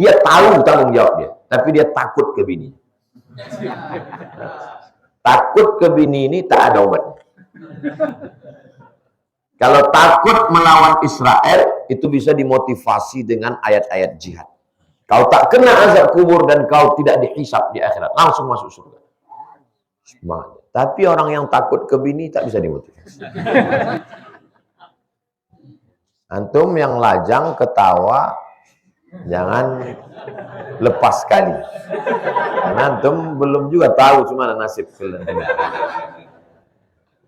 Dia tahu tanggung jawab dia, tapi dia takut ke bini. Takut ke bini ini tak ada obat. Kalau takut melawan Israel, itu bisa dimotivasi dengan ayat-ayat jihad. Kau tak kena azab kubur dan kau tidak dihisab di akhirat, langsung masuk surga. Semangat. Tapi orang yang takut ke bini tak bisa dimotivasi. Antum yang lajang ketawa, jangan lepas sekali. Karena antum belum juga tahu cuma nasib kalian.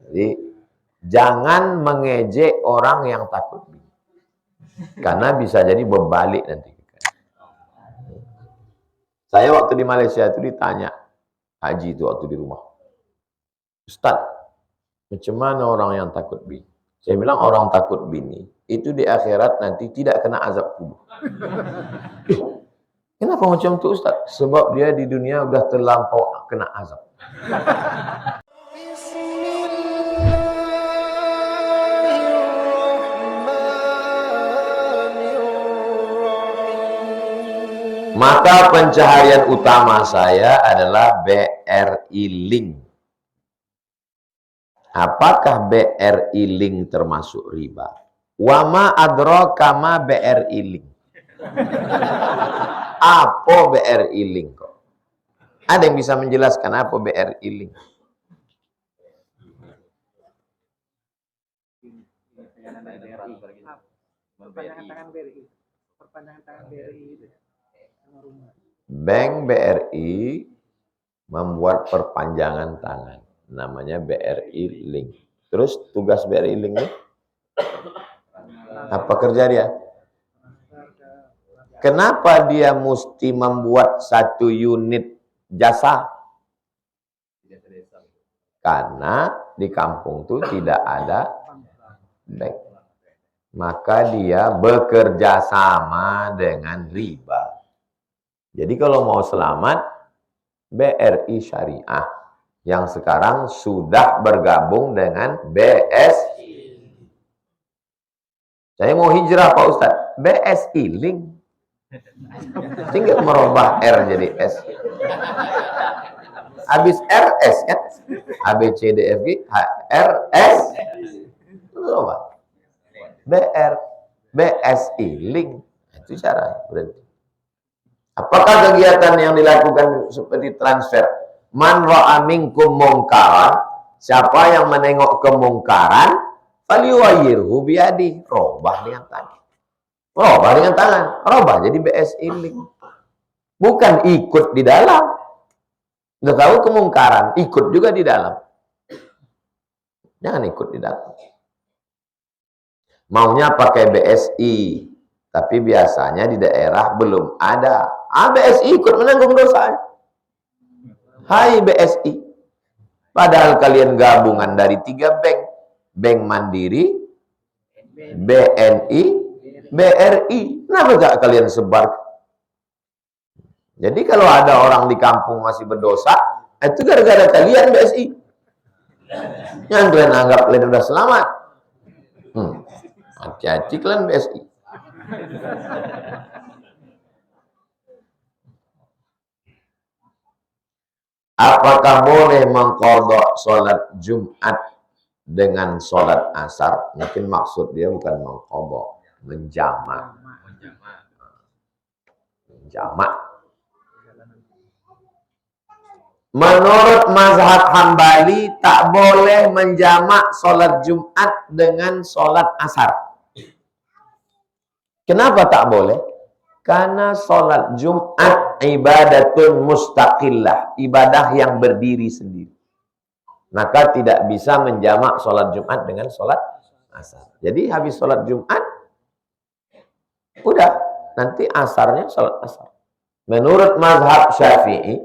Jadi jangan mengejek orang yang takut bini. Karena bisa jadi berbalik nanti. Saya waktu di Malaysia itu ditanya, haji itu waktu di rumah. Ustaz, macam mana orang yang takut bini? Saya bilang orang takut bini, itu di akhirat nanti tidak kena azab kubur. Kenapa macam itu Ustaz? Sebab dia di dunia udah terlampau kena azab. Maka pencaharian utama saya adalah BRI Link. Apakah BRI Link termasuk riba? Wama adraka ma BRI Link. Apa BRI Link kok? Ada yang bisa menjelaskan apa BRI Link? Perpanjangan tangan BRI. Perpanjangan tangan BRI itu. Bank BRI membuat perpanjangan tangan, namanya BRI Link. Terus tugas BRI Link ini apa kerja dia? Kenapa dia mesti membuat satu unit jasa? Karena di kampung itu tidak ada bank. Maka dia bekerja sama dengan riba. Jadi kalau mau selamat, BRI Syariah yang sekarang sudah bergabung dengan BSI. Saya mau hijrah Pak Ustaz, BSI Link. Tinggal merubah R jadi S. Habis RS kan? A, B, C, D, F, G, H, R, S. Coba. BSI Link. Itu cara berarti. Apakah kegiatan yang dilakukan seperti transfer? Man ra'a minkum mungkaran, siapa yang menengok kemungkaran, falyughayyirhu biyadi, robah dengan tangan. Robah dengan tangan, robah jadi BSI Link. Bukan ikut di dalam. Udah tahu kemungkaran, ikut juga di dalam. Jangan ikut di dalam. Maunya pakai BSI, tapi biasanya di daerah belum ada. BSI ikut menanggung dosa. Hai BSI. Padahal kalian gabungan dari 3 bank. Bank Mandiri, BNI, BRI. Kenapa gak kalian sebar? Jadi kalau ada orang di kampung masih berdosa, itu gara-gara kalian BSI. Yang kalian anggap kalian udah selamat. Hati-hati kalian BSI. Apakah boleh mengqadha sholat Jumat dengan sholat asar? Mungkin maksud dia bukan mengqadha, menjamak. Menjamak. Menurut mazhab Hambali tak boleh menjamak sholat Jumat dengan sholat asar. Kenapa tak boleh? Karena sholat Jumat ibadatun mustaqillah, ibadah yang berdiri sendiri. Maka tidak bisa menjamak sholat Jumat dengan sholat asar. Jadi habis sholat Jumat, udah, nanti asarnya sholat asar. Menurut mazhab Syafi'i,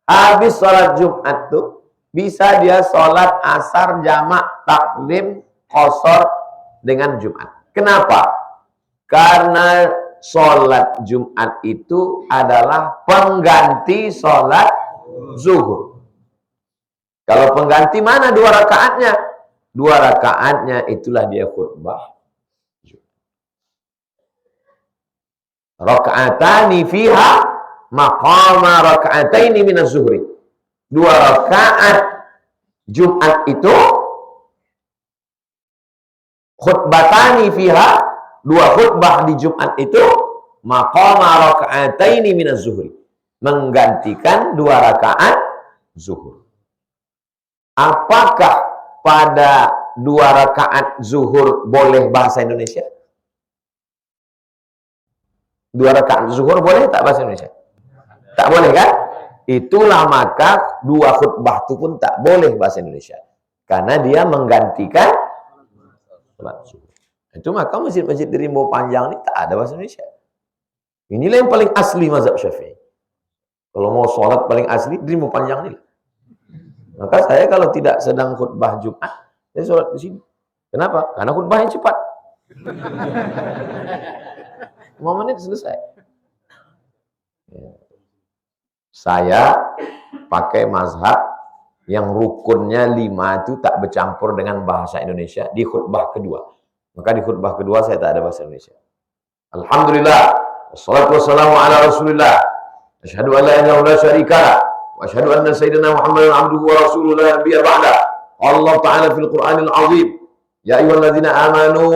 habis sholat Jumat tuh bisa dia sholat asar jamak takdim qasar dengan Jumat. Kenapa? Karena sholat Jumat itu adalah pengganti sholat zuhur. Kalau pengganti mana 2 rakaatnya? 2 rakaatnya itulah dia khutbah. Raka'atani fiha maqama raka'ataini minaz zuhri. 2 rakaat Jumat itu, khutbatani fiha, 2 khutbah di Jumat itu, maqama raka'ataini minaz zuhri, menggantikan 2 rakaat zuhur. Apakah pada 2 rakaat zuhur boleh bahasa Indonesia? 2 rakaat zuhur boleh tak bahasa Indonesia? Tak boleh kan? Itulah maka 2 khutbah itu pun tak boleh bahasa Indonesia. Karena dia menggantikan salat zuhur. Itu maka masjid-masjid di Rimau Panjang ini tak ada bahasa Indonesia. Inilah yang paling asli mazhab Syafi'i. Kalau mau sholat paling asli di Rimau Panjang ini. Maka saya kalau tidak sedang khutbah Jumat, saya sholat di sini. Kenapa? Karena khutbahnya cepat. 5 menit selesai. Saya pakai mazhab yang rukunnya 5 itu tak bercampur dengan bahasa Indonesia di khutbah kedua. Maka di khutbah kedua saya tak ada bahasa Indonesia. Alhamdulillah, wassalatu wassalamu ala Rasulillah. Asyhadu an la ilaha illallah syarika lah. Wa asyhadu anna sayyidina Muhammadan abduhu wa rasuluhu la nabiyya ba'da. Allah Ta'ala fil Qur'anil azim. Ya ayyuhalladzina amanu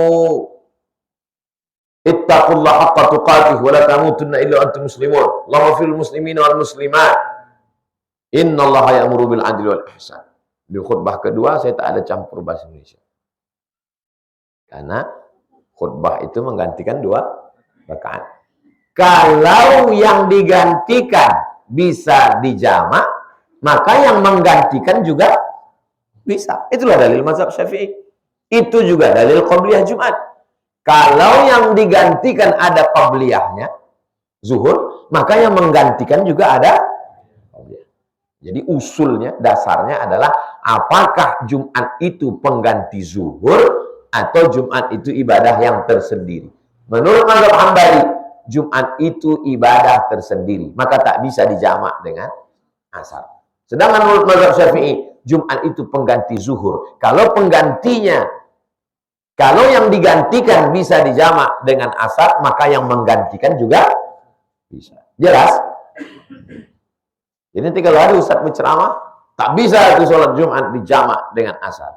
ittaqullaha haqqa tuqatih wa la tamutunna illa antum muslimun. Allahumma fil muslimina wal muslimat. Innallaha ya'muru bil adli wal ihsan. Di khutbah kedua saya tak ada campur bahasa Indonesia. Karena khutbah itu menggantikan 2 rakaat. Kalau yang digantikan bisa dijamak, maka yang menggantikan juga bisa. Itulah dalil mazhab Syafi'i. Itu juga dalil qabliyah Jumat. Kalau yang digantikan ada qabliyahnya, zuhur, maka yang menggantikan juga ada qabliyah. Jadi usulnya, dasarnya adalah apakah Jumat itu pengganti zuhur atau Jumat itu ibadah yang tersendiri. Menurut mazhab Hambali, Jumat itu ibadah tersendiri, maka tak bisa dijamak dengan asar. Sedangkan menurut mazhab Syafi'i, Jumat itu pengganti zuhur. Kalau penggantinya, kalau yang digantikan bisa dijamak dengan asar, maka yang menggantikan juga bisa. Jelas? Jadi nanti kalau ada ustaz berceramah, tak bisa itu sholat Jumat dijamak dengan asar.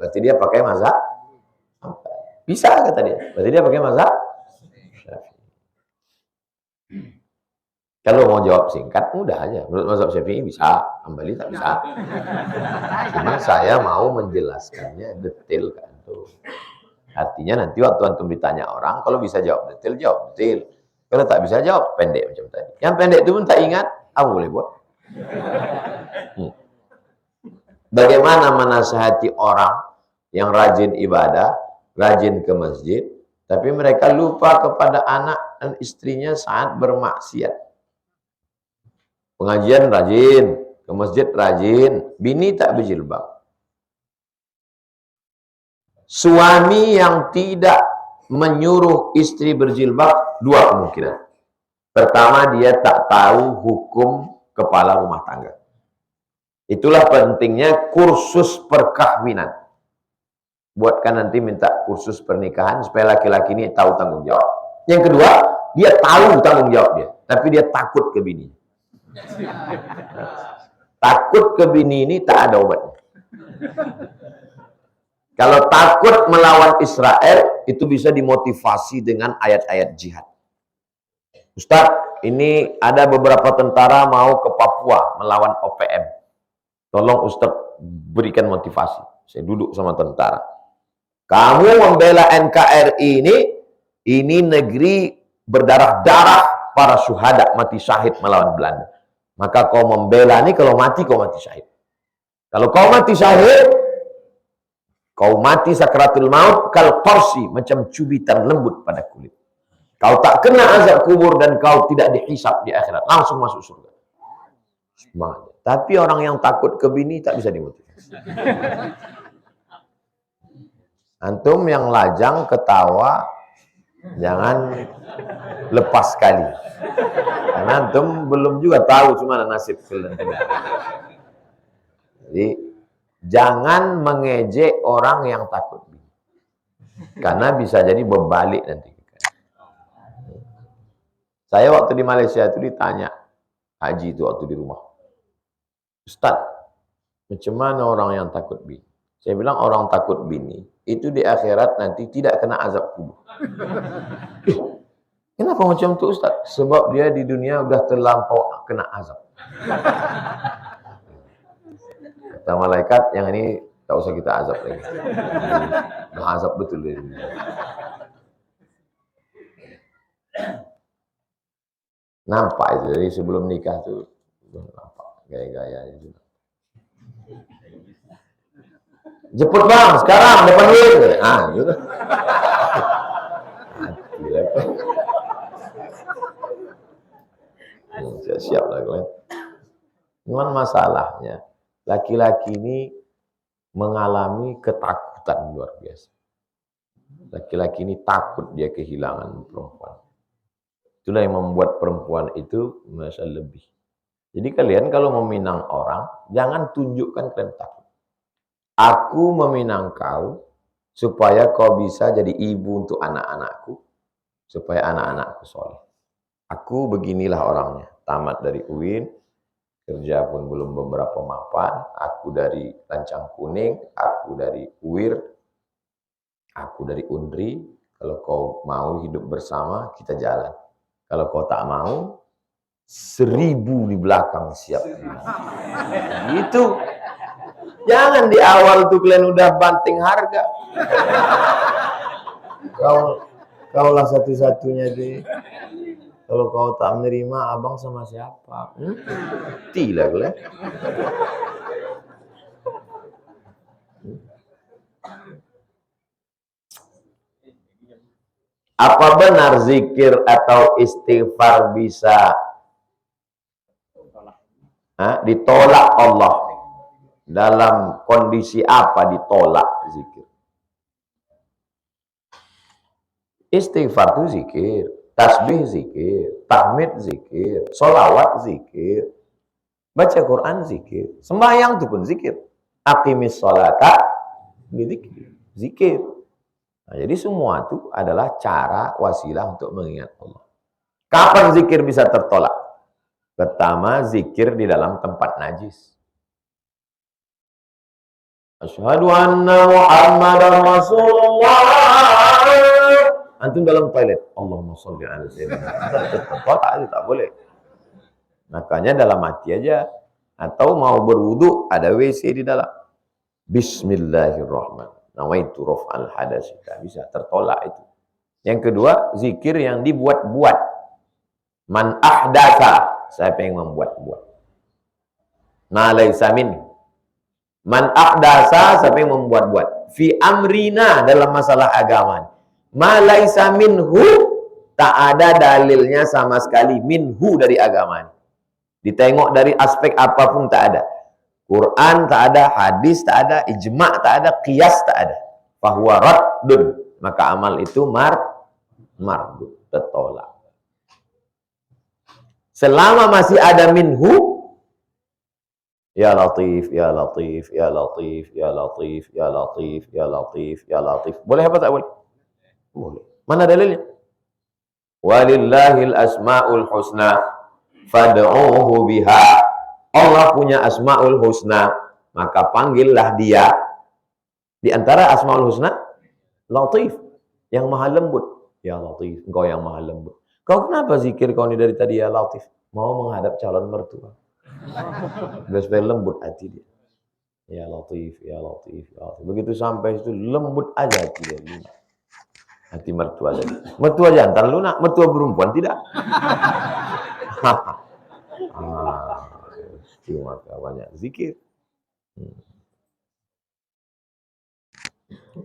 Berarti dia pakai mazhab? Bisa kata dia. Berarti dia pakai mazhab? Kalau mau jawab singkat, mudah aja. Menurut mazhab Syafi'i bisa, Hambali tak bisa. Cuma saya mau menjelaskannya detail ke antum. Artinya nanti waktu antum ditanya orang, kalau bisa jawab detail, jawab detail. Kalau tak bisa jawab pendek macam tadi. Yang pendek itu pun tak ingat, apa boleh buat? Bagaimana menasihati orang yang rajin ibadah, rajin ke masjid, tapi mereka lupa kepada anak dan istrinya saat bermaksiat. Pengajian rajin, ke masjid rajin, bini tak berjilbab. Suami yang tidak menyuruh istri berjilbab, 2 kemungkinan. Pertama, dia tak tahu hukum kepala rumah tangga. Itulah pentingnya kursus perkahwinan. Buatkan nanti minta kursus pernikahan supaya laki-laki ini tahu tanggung jawab. Yang kedua, dia tahu tanggung jawab dia, tapi dia takut ke bini. Takut ke bini ini tak ada obatnya. Kalau takut melawan Israel, itu bisa dimotivasi dengan ayat-ayat jihad. Ustaz, ini ada beberapa tentara mau ke Papua melawan OPM. Tolong Ustaz berikan motivasi. Saya duduk sama tentara. Kamu membela NKRI ini negeri berdarah-darah para syuhada mati syahid melawan Belanda. Maka kau membela ini, kalau mati kau mati syahid. Kalau kau mati syahid, kau mati sakratul maut kal qarsi, macam cubitan lembut pada kulit. Kau tak kena azab kubur dan kau tidak dihisab di akhirat, langsung masuk surga. Semangat. Tapi orang yang takut ke bini tak bisa dimotivasi. Antum yang lajang ketawa jangan lepas sekali. Karena antum belum juga tahu cuma nasib kalian. Jadi jangan mengejek orang yang takut. Karena bisa jadi berbalik nanti. Saya waktu di Malaysia itu ditanya, haji itu waktu di rumah. Ustaz, macam mana orang yang takut bini? Saya bilang orang takut bini, itu di akhirat nanti tidak kena azab kubur. Kenapa macam itu Ustaz? Sebab dia di dunia udah terlampau kena azab. Kata malaikat, yang ini tak usah kita azab lagi. Udah azab betul dia. Nampak itu dari sebelum nikah tuh. Nampak gaya-gaya itu. Jemput bang, sekarang depan WIN. Gitu. Siap-siap lah kalian. Cuman masalahnya, laki-laki ini mengalami ketakutan luar biasa. Laki-laki ini takut dia kehilangan perempuan. Itulah yang membuat perempuan itu merasa lebih. Jadi kalian kalau meminang orang, jangan tunjukkan kalian takut. Aku meminang kau supaya kau bisa jadi ibu untuk anak-anakku, supaya anak-anakku soleh. Aku beginilah orangnya, tamat dari UIN, kerja pun belum beberapa mapan, aku dari Lancang Kuning, aku dari UIR, aku dari UNRI. Kalau kau mau hidup bersama, kita jalan. Kalau kau tak mau, 1000 di belakang siap. Gitu. Jangan di awal tuh kalian udah banting harga. Kaulah satu-satunya deh. Kalau kau tak menerima, abang sama siapa? Tidak kalian. Apa benar zikir atau istighfar bisa ditolak Allah? Dalam kondisi apa ditolak zikir? Istighfar itu zikir, tasbih zikir, tahmid zikir, sholawat zikir, baca Quran zikir, sembahyang itu pun zikir. Aqimis sholata zikir, zikir. Nah, jadi semua itu adalah cara wasilah untuk mengingat Allah. Kapan zikir bisa tertolak? Pertama, zikir di dalam tempat najis. Asyhadu anna Muhammadar Rasulullah. Antum dalam toilet, Allahumma sholli ala sayyidina. Tertolak, tak boleh. Makanya dalam hati aja. Atau mau berwudu, ada WC di dalam. Bismillahirrahmanirrahim. Nawaitu raf'al hadas. Bisa tertolak itu. Yang kedua, zikir yang dibuat-buat. Man ahdatsa. Siapa yang membuat-buat? Ma laysa min. Man ahdasa, siapa yang membuat-buat. Fi amrina, dalam masalah agama. Ma laisa minhu, tak ada dalilnya sama sekali. Minhu, dari agama. Ditengok dari aspek apapun tak ada. Quran tak ada, hadis tak ada, ijma' tak ada, qiyas tak ada. Fahuwa raddun. Maka amal itu mardud, tertolak. Selama masih ada minhu, ya Latif, ya Latif, ya Latif, ya Latif, ya Latif, ya Latif, ya Latif. Boleh apa tak boleh? Boleh. Mana dalilnya? Walillahil asma'ul husna fad'uhu biha. Allah punya asma'ul husna, maka panggillah dia. Di antara asma'ul husna, Latif, yang maha lembut. Ya Latif, engkau yang maha lembut. Kau kenapa zikir kau ini dari tadi ya Latif? Mau menghadap calon mertua. Supaya lembut hati dia. Ya Latif, ya Latif, ya Latif. Begitu sampai itu lembut aja hati dia. Hati mertua tadi. Mertua jantan lunak, mertua perempuan tidak. Maka banyak zikir.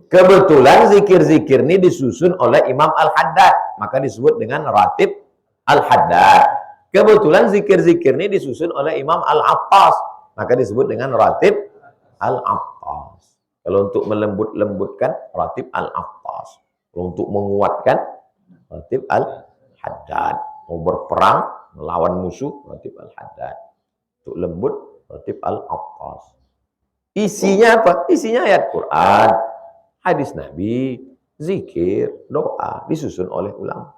Kebetulan zikir-zikir ini disusun oleh Imam Al-Haddad. Maka disebut dengan Ratib Al-Haddad. Kebetulan zikir-zikir ini disusun oleh Imam Al-Attas. Maka disebut dengan Ratib Al-Attas. Kalau untuk melembut-lembutkan, Ratib Al-Attas. Kalau untuk menguatkan, Ratib Al-Haddad. Mau berperang, melawan musuh, Ratib Al-Haddad. Untuk lembut, Ratib Al-Attas. Isinya apa? Isinya ayat Quran, hadis Nabi, zikir, doa, disusun oleh ulama.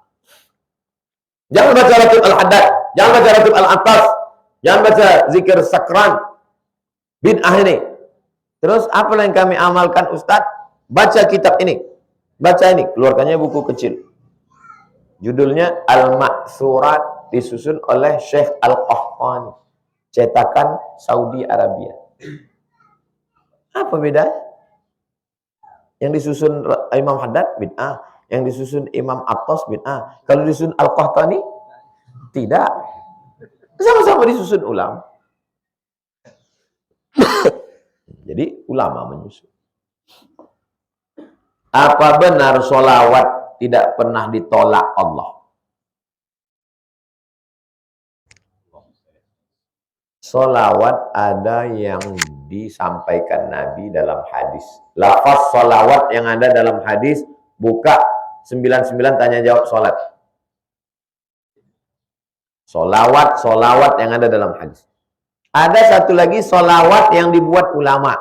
Jangan baca Ratib Al-Haddad, jangan baca Ratib Al-Attas, jangan baca zikir sakran. Bid'ah ini. Terus apa yang kami amalkan Ustaz? Baca kitab ini. Baca ini, keluarkannya buku kecil. Judulnya Al-Ma'thurat, disusun oleh Syekh Al-Qahtani, cetakan Saudi Arabia. Apa bedanya? Yang disusun Imam Haddad bid'ah, yang disusun Imam Attas bid'ah. Kalau disusun Al-Qahtani tidak. Sama-sama disusun ulama. Jadi ulama menyusun. Apa benar sholawat tidak pernah ditolak Allah? Sholawat ada yang disampaikan Nabi dalam hadis. Lafaz sholawat yang ada dalam hadis, buka 99 tanya jawab sholat. Sholawat yang ada dalam hadis. Ada satu lagi sholawat yang dibuat ulama.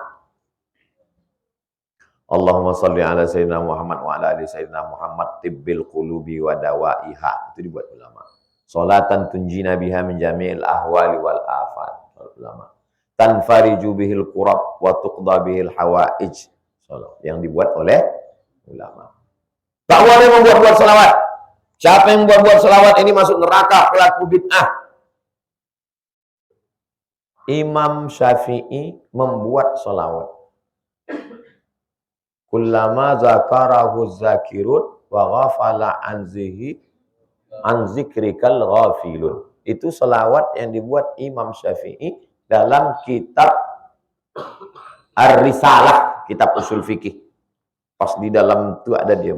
Allahumma salli ala sayyidina Muhammad wa ala ali sayyidina Muhammad tibbil qulubi wa dawaiha. Itu dibuat ulama. Salatan tunjina biha min jami'il ahwali wal afat. Ulama. Tanfariju bihil qurab wa tuqda bihil hawaij. Yang dibuat oleh ulama. Tak boleh membuat-buat salawat. Siapa yang membuat-buat salawat ini masuk neraka, pelaku bid'ah. Imam Syafi'i membuat salawat. Kullama zakarahu zakirun wa ghafala an zikrikal ghafilun. Itu salawat yang dibuat Imam Syafi'i dalam kitab Ar-Risalah, kitab usul fikih. Pas di dalam itu ada dia.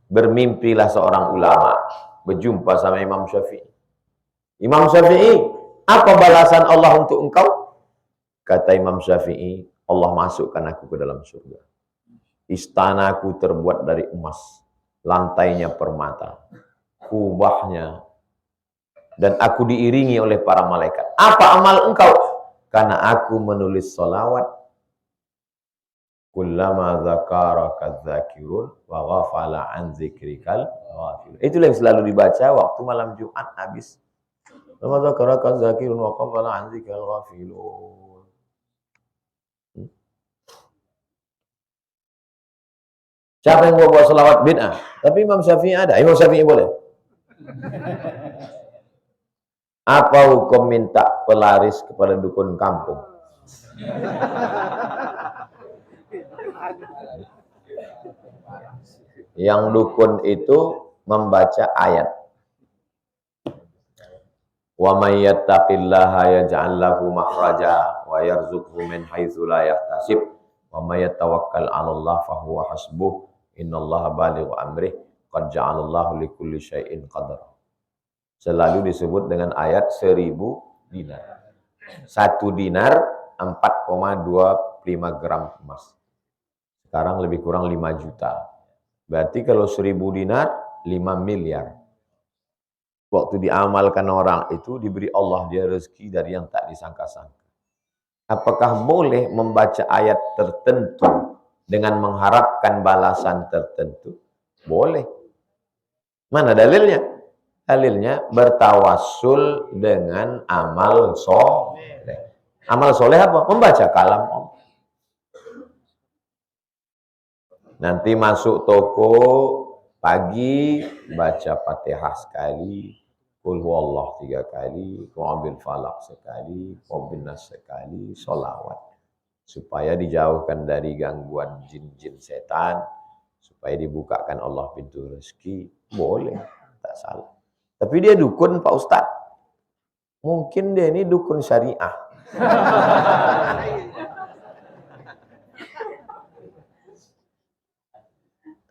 Bermimpilah seorang ulama berjumpa sama Imam Syafi'i. Imam Syafi'i, apa balasan Allah untuk engkau? Kata Imam Syafi'i, Allah masukkan aku ke dalam surga. Istanaku terbuat dari emas, lantainya permata, kubahnya, dan aku diiringi oleh para malaikat. Apa amal engkau? Karena aku menulis salawat. Kullama zakaraka dzakirun wa ghafala an zikrikal ghafil. Itulah yang selalu dibaca waktu malam Jumat habis. Kullama zakaraka dzakirun wa ghafala an zikrikal ghafilun. Siapa yang buat salawat bid'ah? Tapi Imam Syafi'i ada. Imam Syafi'i boleh. Apa hukum minta pelaris kepada dukun kampung? Yang dukun itu membaca ayat. Wa may yattaqillaha yaj'al lahu makhraja wa yarzuqhu min haitsu la yahtasib wa may yatawakkal 'ala Allah fa huwa hasbuh. Innallaha balighu amrih qad ja'alallahu likulli syai'in qadar. Selalu disebut dengan ayat 1000 dinar. 1 dinar 4,25 gram emas. Sekarang lebih kurang 5 juta. Berarti kalau 1000 dinar 5 miliar. Waktu diamalkan orang itu diberi Allah dia rezeki dari yang tak disangka-sangka. Apakah boleh membaca ayat tertentu dengan mengharapkan balasan tertentu? Boleh. Mana dalilnya? Dalilnya bertawassul dengan amal soleh. Amal soleh apa? Membaca kalam Allah. Nanti masuk toko pagi baca Fatihah sekali, Qul huwallah 3 kali, Qul falaq sekali, Qul nas sekali, sholawat. Supaya dijauhkan dari gangguan jin-jin setan, supaya dibukakan Allah pintu rezeki, boleh, tak salah. Tapi dia dukun Pak Ustadz. Mungkin dia ini dukun syariah.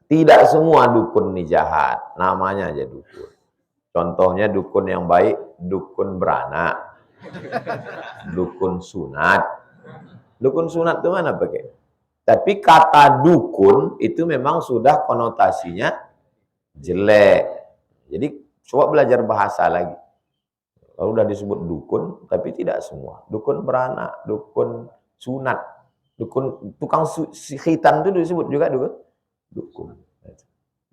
Tidak semua dukun ini jahat, namanya aja dukun. Contohnya dukun yang baik, dukun beranak, dukun sunat. Dukun sunat itu mana pakai? Tapi kata dukun itu memang sudah konotasinya jelek. Jadi coba belajar bahasa lagi. Kalau udah disebut dukun, tapi tidak semua. Dukun beranak, dukun sunat, dukun tukang khitan itu disebut juga dukun.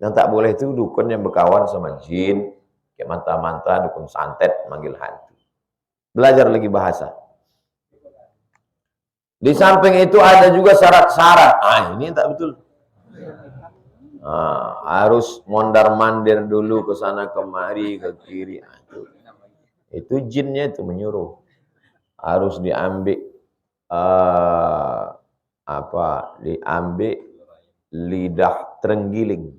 Yang tak boleh itu dukun yang berkawan sama jin, kayak mantra-mantra, dukun santet, manggil hantu. Belajar lagi bahasa. Di samping itu ada juga syarat-syarat. Ini tak betul. Harus mondar-mandir dulu ke sana kemari, ke kiri. Itu jinnya itu menyuruh. Harus diambil diambil lidah terenggiling.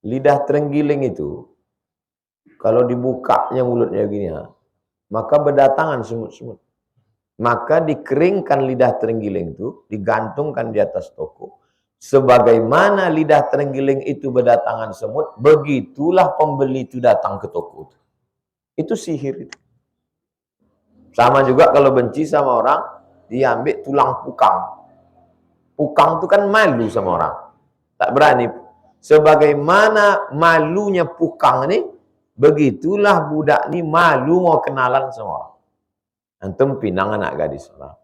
Lidah terenggiling itu kalau dibukanya mulutnya begini, maka berdatangan semut-semut. Maka dikeringkan lidah terenggiling itu, digantungkan di atas toko. Sebagaimana lidah terenggiling itu berdatangan semut, begitulah pembeli itu datang ke toko. Itu sihir itu. Sama juga kalau benci sama orang, diambil tulang pukang. Pukang itu kan malu sama orang. Tak berani. Sebagaimana malunya pukang ini, begitulah budak ini malu mau kenalan sama orang. Antum pinang anak gadis orang.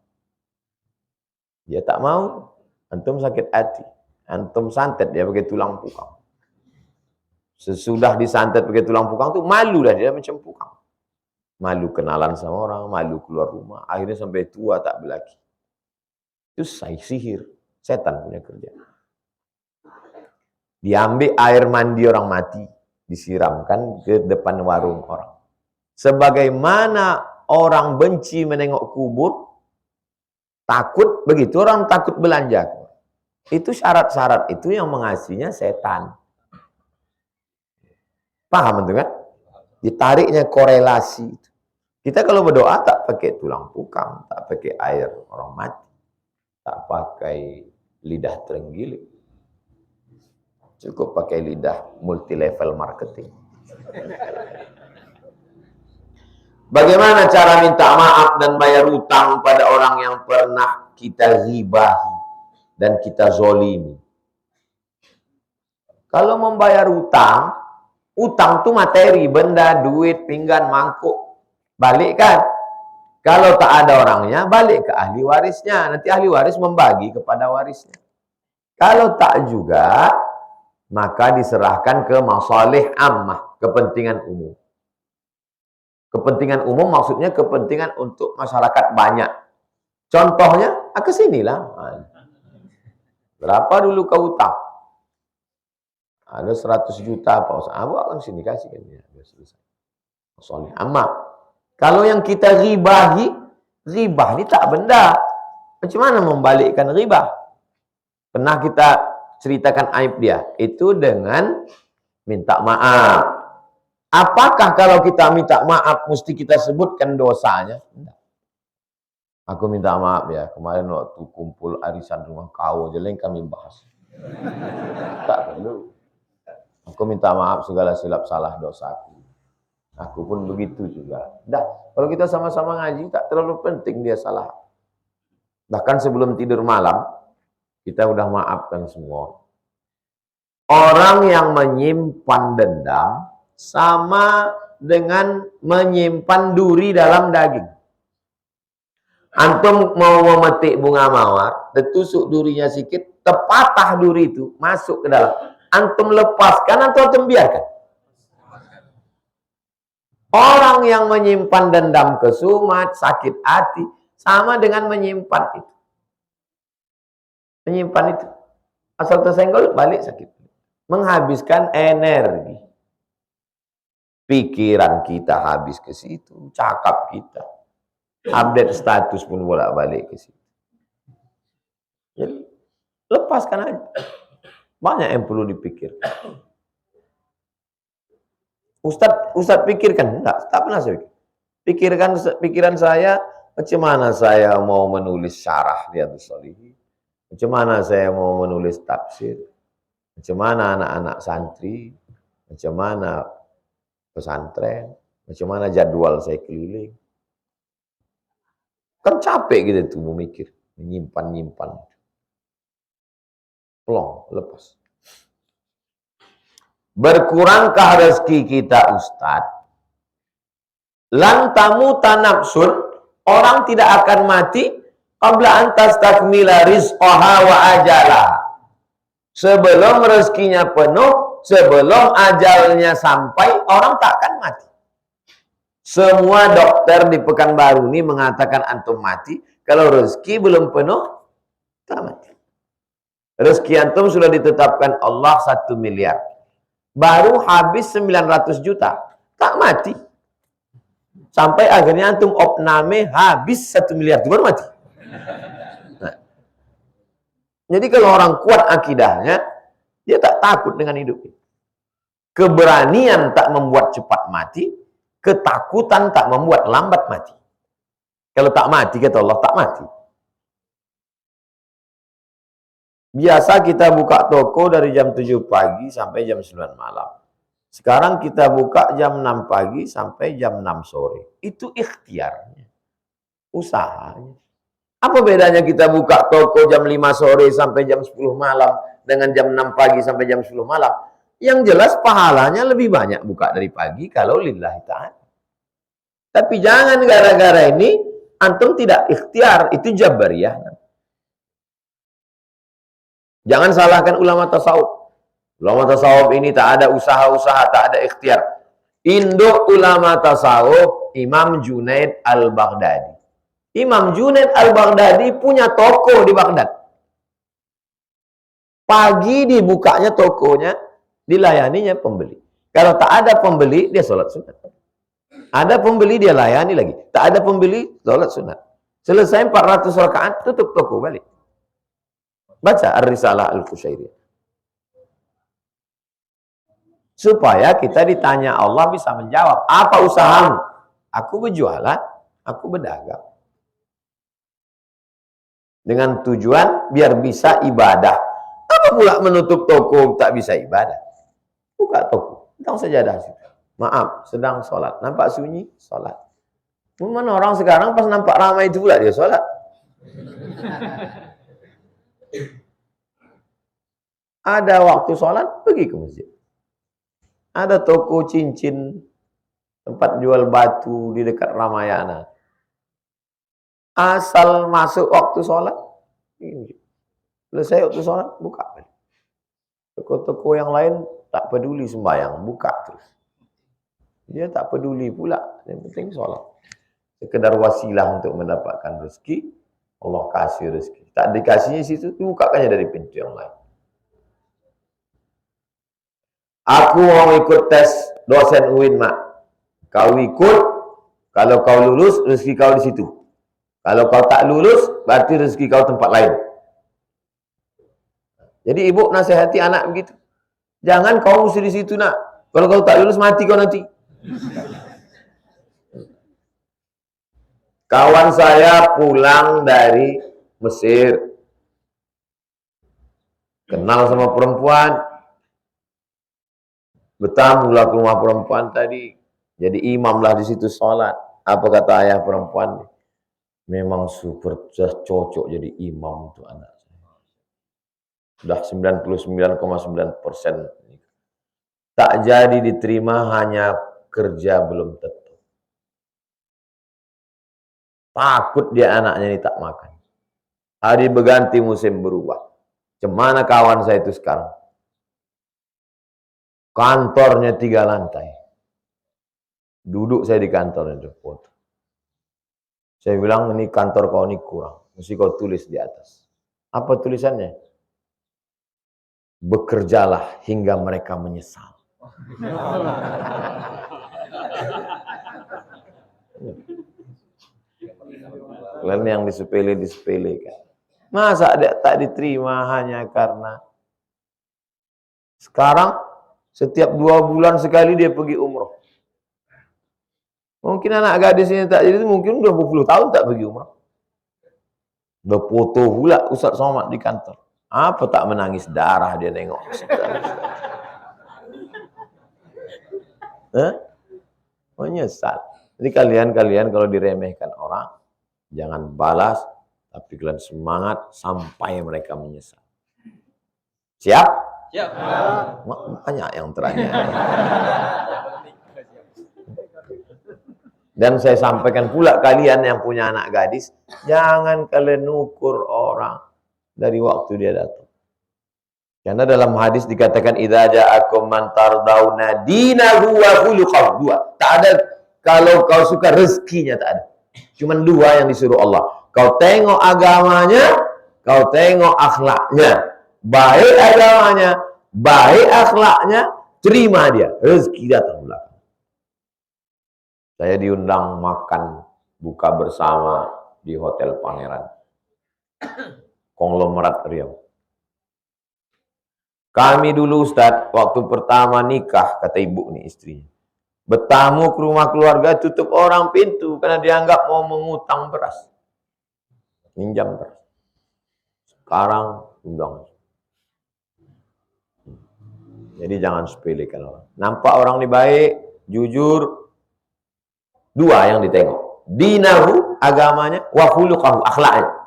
Dia tak mau. Antum sakit hati. Antum santet dia pakai tulang pukang. Sesudah disantet pakai tulang pukang tuh malu dah dia macam pukang. Malu kenalan sama orang, malu keluar rumah. Akhirnya sampai tua tak berlaki. Itu sihir. Setan punya kerja. Diambil air mandi orang mati. Disiramkan ke depan warung orang. Sebagaimana orang benci menengok kubur, takut, begitu orang takut belanja. Itu syarat-syarat itu yang mengasihnya setan. Paham itu kan? Ditariknya korelasi. Kita kalau berdoa tak pakai tulang pukang, tak pakai air orang mati, tak pakai lidah terenggiling. Cukup pakai lidah multi level marketing. Bagaimana cara minta maaf dan bayar utang pada orang yang pernah kita ghibahi dan kita zolimi? Kalau membayar utang, utang itu materi, benda, duit, pinggan, mangkuk. Balik kan? Kalau tak ada orangnya, balik ke ahli warisnya. Nanti ahli waris membagi kepada warisnya. Kalau tak juga, maka diserahkan ke masalih ammah, kepentingan umum. Kepentingan umum maksudnya kepentingan untuk masyarakat banyak. Contohnya, ke sinilah. Berapa dulu kau utang? Ada 100 juta Pak Ustaz. Bawa ke sini kasih kan dia. Masalih ammah. Kalau yang kita ribahi, ribah ini tak benda. Macam mana membalikkan ribah? Pernah kita ceritakan aib dia. Itu dengan minta maaf. Apakah kalau kita minta maaf mesti kita sebutkan dosanya? Tidak. Aku minta maaf ya, kemarin waktu kumpul arisan rumah kau, jeleng kami bahas. Tak perlu. Aku minta maaf segala silap salah dosaku. Aku pun begitu juga. Dah, kalau kita sama-sama ngaji tak terlalu penting dia salah. Bahkan sebelum tidur malam, kita udah maafkan semua. Orang yang menyimpan dendam sama dengan menyimpan duri dalam daging. Antum mau memetik bunga mawar, tertusuk durinya sedikit, terpatah duri itu, masuk ke dalam. Antum lepaskan atau antum biarkan? Orang yang menyimpan dendam kesumat, sakit hati, sama dengan menyimpan itu. Menyimpan itu. Asal tersenggol, balik sakit. Menghabiskan energi. Pikiran kita habis ke situ, cakap kita. Update status pun bolak-balik ke situ. Jadi, lepaskan aja. Banyak yang perlu dipikirkan. Ustaz pikirkan? Enggak, tak pernah saya pikir. Pikiran saya, macam mana saya mau menulis syarah Riyadhus Shalihin? Macam mana saya mau menulis tafsir? Macam mana anak-anak santri? Macam mana pesantren? Macam mana jadwal saya keliling? Kan capek gitu tuh memikir, menyimpan-nyimpan. Plong, lepas. Berkurangkah rezeki kita Ustaz? Lan tamuta nafsun, orang tidak akan mati qabla an tastakmila rizqaha wa ajalah. Sebelum rezekinya penuh, sebelum ajalnya sampai, orang takkan mati. Semua dokter di Pekanbaru ini mengatakan antum mati, kalau rezeki belum penuh, tak mati. Rezeki antum sudah ditetapkan Allah 1 miliar. Baru habis 900 juta, tak mati. Sampai akhirnya antum opname habis 1 miliar, itu baru mati. Nah. Jadi kalau orang kuat akidahnya, dia tak takut dengan hidup. Keberanian tak membuat cepat mati, ketakutan tak membuat lambat mati. Kalau tak mati, kata Allah, tak mati. Biasa kita buka toko dari jam 7 pagi sampai jam 9 malam. Sekarang kita buka jam 6 pagi sampai jam 6 sore. Itu ikhtiarnya, usahanya. Apa bedanya kita buka toko jam 5 sore sampai jam 10 malam dengan jam 6 pagi sampai jam 10 malam? Yang jelas pahalanya lebih banyak buka dari pagi kalau lillahi ta'ala. Tapi jangan gara-gara ini antum tidak ikhtiar, itu jabariyah. Jangan salahkan ulama tasawuf. Ulama tasawuf ini tak ada usaha-usaha, tak ada ikhtiar. Induk ulama tasawuf Imam Junaid al-Baghdadi. Imam Junaid al-Baghdadi punya toko di Baghdad. Pagi dibukanya tokonya, dilayaninya pembeli. Kalau tak ada pembeli, dia sholat sunat. Ada pembeli, dia layani lagi. Tak ada pembeli, sholat sunat. Selesai 400 rakaat, tutup toko balik. Baca Ar-Risalah Al-Qushairiyah. Supaya kita ditanya, Allah bisa menjawab, apa usahamu? Aku berjualan, aku berdagang. Dengan tujuan biar bisa ibadah. Apa pula menutup toko tak bisa ibadah? Buka toko, tentang sajadah. Maaf, sedang sholat. Nampak sunyi? Sholat. Mana orang sekarang pas nampak ramai itu pula dia sholat. Ada waktu sholat, pergi ke masjid. Ada toko cincin, tempat jual batu di dekat Ramayana. Asal masuk waktu sholat, selesai waktu sholat, buka. Toko-toko yang lain tak peduli sembahyang, buka terus. Dia tak peduli pula, yang penting sholat. Sekedar wasilah untuk mendapatkan rezeki, Allah kasih rezeki. Tak dikasihnya situ, bukakannya dari pintu yang lain. Aku mau ikut tes dosen UIN, Mak. Kau ikut, kalau kau lulus, rezeki kau di situ. Kalau kau tak lulus, berarti rezeki kau tempat lain. Jadi ibu nasihati anak begitu. Jangan kau mesti di situ, nak. Kalau kau tak lulus, mati kau nanti. Kawan saya pulang dari Mesir. Kenal sama perempuan. Bertamulah ke rumah perempuan tadi. Jadi imamlah di situ sholat. Apa kata ayah perempuan? Memang super cocok jadi imam untuk anak saya. Sudah 99,9%. Tak jadi diterima, hanya kerja belum tentu. Takut dia anaknya ini tak makan. Hari berganti, musim berubah. Cemana kawan saya itu sekarang? Kantornya 3 lantai. Duduk saya di kantornya, foto. Saya bilang, ini kantor kau ini kurang. Mesti kau tulis di atas. Apa tulisannya? Bekerjalah hingga mereka menyesal. Kalian yang disepelekan. Masa ada tak diterima hanya karena sekarang setiap 2 bulan sekali dia pergi umroh. Mungkin anak gadisnya tak jadi, mungkin udah 20 tahun tak pergi umroh. Udah foto pula Ustaz Somad di kantor. Apa tak menangis darah dia nengok. Menyesal. Jadi kalian kalau diremehkan orang, jangan balas, tapi kalian semangat sampai mereka menyesal. Siap? Siap. Banyak yang terakhir. Dan saya sampaikan pula kalian yang punya anak gadis, jangan kalian ukur orang dari waktu dia datang. Karena dalam hadis dikatakan idza ja'akum man tardawna dinahu wa khuluquhu. Dua. Tak ada kalau kau suka rezekinya, tak ada. Cuman dua yang disuruh Allah. Kau tengok agamanya, kau tengok akhlaknya. Baik agamanya, baik akhlaknya, terima dia. Rezeki datang belakang. Saya diundang makan buka bersama di Hotel Pangeran. Konglomerat Riau. Kami dulu Ustadz, waktu pertama nikah, kata ibu nih istrinya. Bertamu ke rumah keluarga, tutup orang pintu, karena dianggap mau mengutang beras. Minjam beras. Sekarang, undang. Jadi jangan sepelekan orang. Nampak orang ini baik, jujur. Dua yang ditengok. Dinahu, agamanya, wa khuluquhu, akhlaknya.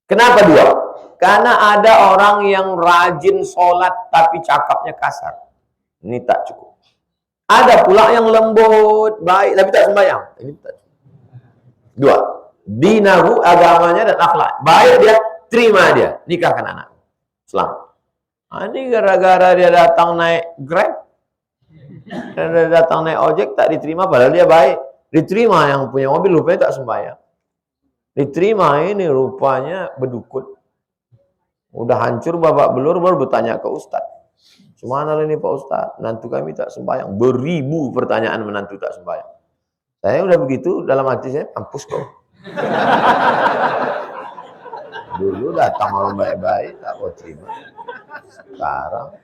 Kenapa dua? Karena ada orang yang rajin sholat tapi cakapnya kasar. Ini tak cukup. Ada pula yang lembut, baik tapi tak sembahyang. Ini tak cukup. Dua. Dinahu, agamanya dan akhlak. Baik dia, terima dia. Nikahkan anak. Selamat. Ini gara-gara dia datang naik Grab. Dan dia datang naik ojek tak diterima padahal dia baik. Diterima yang punya mobil rupanya tak sembahyang. Diterima ini rupanya bedukun. Udah hancur babak belur baru bertanya ke Ustadz. Cuma ini Pak Ustadz, menantu kami tak sembahyang. Beribu pertanyaan menantu tak sembahyang. Saya udah begitu dalam hati saya, mampus kau. Dulu datang orang baik-baik, tak mau terima. Sekarang.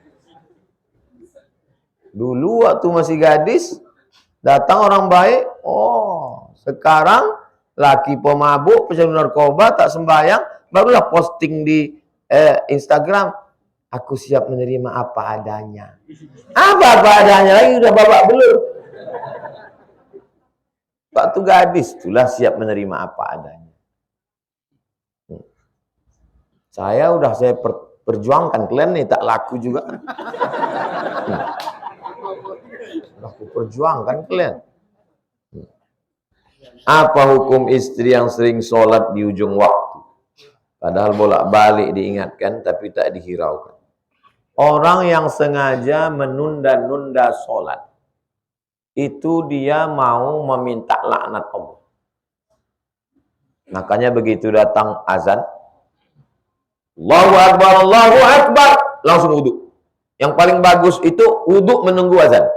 Dulu waktu masih gadis, datang orang baik, oh sekarang laki pemabuk, pecandu narkoba, tak sembahyang, barulah posting di Instagram, aku siap menerima apa adanya. Apa adanya lagi udah babak belur. Waktu gadis itulah siap menerima apa adanya. Saya perjuangkan kalian nih tak laku juga. Aku perjuangkan kalian. Apa hukum istri yang sering sholat di ujung waktu? Padahal bolak-balik diingatkan tapi tak dihiraukan. Orang yang sengaja menunda-nunda sholat, itu dia mau meminta laknat Allah. Makanya begitu datang azan, Allahu Akbar, Allahu Akbar, langsung wudhu. Yang paling bagus itu wudhu menunggu azan.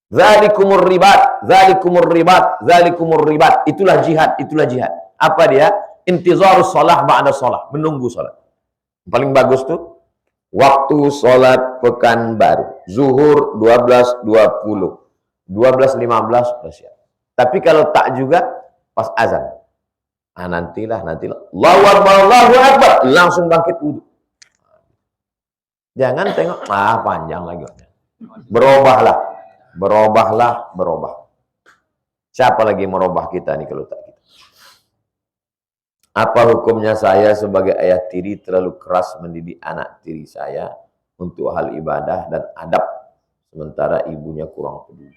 Zalikumur ribat, zalikumur ribat, zalikumur ribat. Itulah jihad, itulah jihad. Apa dia? Intizarus sholah ba'da sholah, menunggu sholat. Paling bagus tuh waktu sholat pekan baru, zuhur 12.20, 12.15 udah siap. Tapi kalau tak juga pas azan, nantilah, Allahu Akbar, Allahu Akbar, langsung bangkit wudhu. Jangan tengok, panjang lagi. Berubah. Siapa lagi merubah kita nih kalau tak kita? Apa hukumnya saya sebagai ayah tiri terlalu keras mendidik anak tiri saya untuk hal ibadah dan adab, sementara ibunya kurang peduli?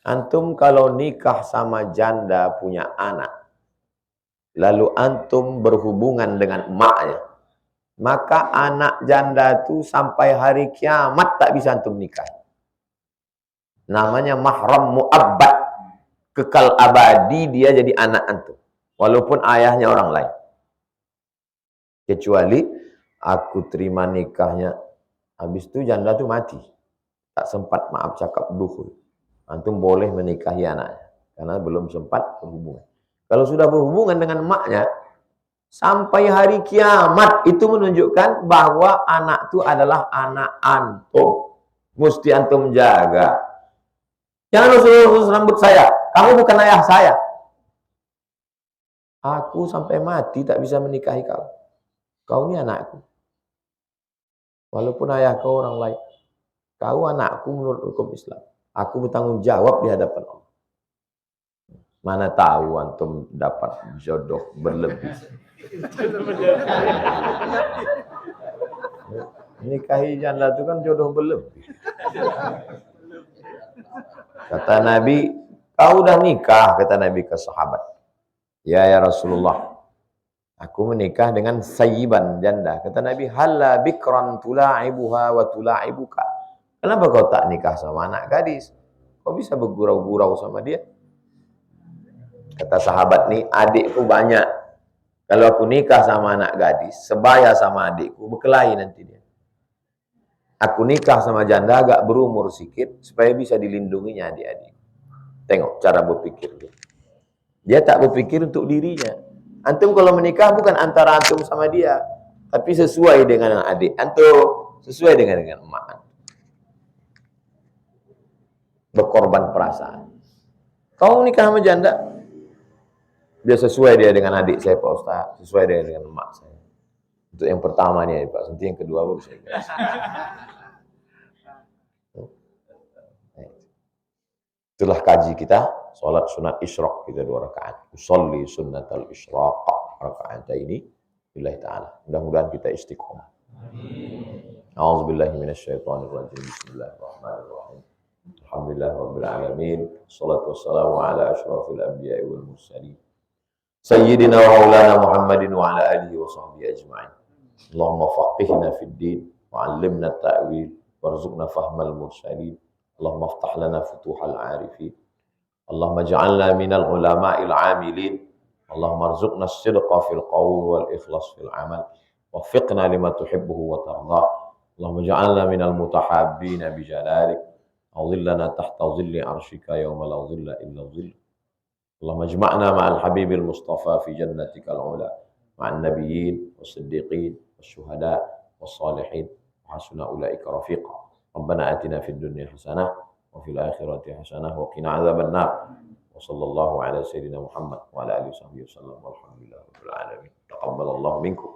Antum kalau nikah sama janda punya anak, lalu antum berhubungan dengan emaknya, maka anak janda itu sampai hari kiamat tak bisa antum nikah. Namanya mahram mu'abbad, kekal abadi dia jadi anak antum. Walaupun ayahnya orang lain. Kecuali aku terima nikahnya, habis itu janda tuh mati. Tak sempat maaf cakap dukhul. Antum boleh menikahi anaknya. Karena belum sempat berhubungan. Kalau sudah berhubungan dengan emaknya, sampai hari kiamat itu menunjukkan bahwa anak itu adalah anak antum. Mesti antum jaga. Jangan lurus rambut saya. Kamu bukan ayah saya. Aku sampai mati tak bisa menikahi kau. Kau ini anakku. Walaupun ayah kau orang lain. Kau anakku menurut hukum Islam. Aku bertanggung jawab di hadapan Allah. Mana tahu antum dapat jodoh berlebih. Nikahi janda itu kan jodoh berlebih. Kata Nabi, kau udah nikah, kata Nabi ke sahabat. Ya Rasulullah, Aku menikah dengan sayyiban, janda. Kata Nabi, halla bikran tula'ibuha wa tula'ibuka. Kenapa kau tak nikah sama anak gadis? Kau bisa bergurau-gurau sama dia. Kata sahabat nih, adikku banyak. Kalau aku nikah sama anak gadis, sebaya sama adikku, berkelahi nanti dia. Aku nikah sama janda agak berumur sedikit, supaya bisa dilindunginya adik-adik. Tengok cara berpikir dia. Dia tak berpikir untuk dirinya. Antum kalau menikah bukan antara antum sama dia, tapi sesuai dengan adik antum, sesuai dengan emak. Berkorban perasaan. Kau nikah sama janda, dia sesuai dia dengan adik saya Pak Ustaz, sesuai dengan emak saya. Untuk yang pertama nih Pak, nanti yang kedua baru saya kasih. Itulah kaji kita, salat sunat isyraq kita 2 rakaat. Usolli sunnatal isyraq raka'ataini billahi ta'ala. Mudah-mudahan kita istiqomah. Amin. A'udzubillahi minasyaitonir rajim. Bismillahirrahmanirrahim. Alhamdulillahirabbil alamin. Shalatu wassalamu ala asyrafil anbiya'i wal mursalin. Sayyidina wa maulana Muhammadin wa ala alihi wa sahbihi ajma'in. Allahumma faqihna fid din wa 'allimna at-ta'wil warzuqna fahmal mursalin. Allahumma aftah lana futuhal arifin. Allahumma ja'alna minal ulama'il amilin. Allahumma arzuqna as-sidqa fil qawl wal ikhlas fil amal. Waffiqna lima tuhibbuhu wa tardah. Allahumma ja'alna minal mutahabbina bijalalik. Awzillana tahta zilli arshika yawma la zilla illa zill. Allahumma jma'na ma'al habibil mustafa fi jannatikal ula. Ma'an nabiyyin was-siddiqin was-syuhada was-salihin. Wa hasuna ulaika rafiqa. ربنا آتنا في الدنيا حسنة وفي الآخرة حسنة وقنا عذاب النار وصلى الله على سيدنا محمد وعلى آله وصحبه وسلم والحمد لله رب العالمين تقبل الله منكم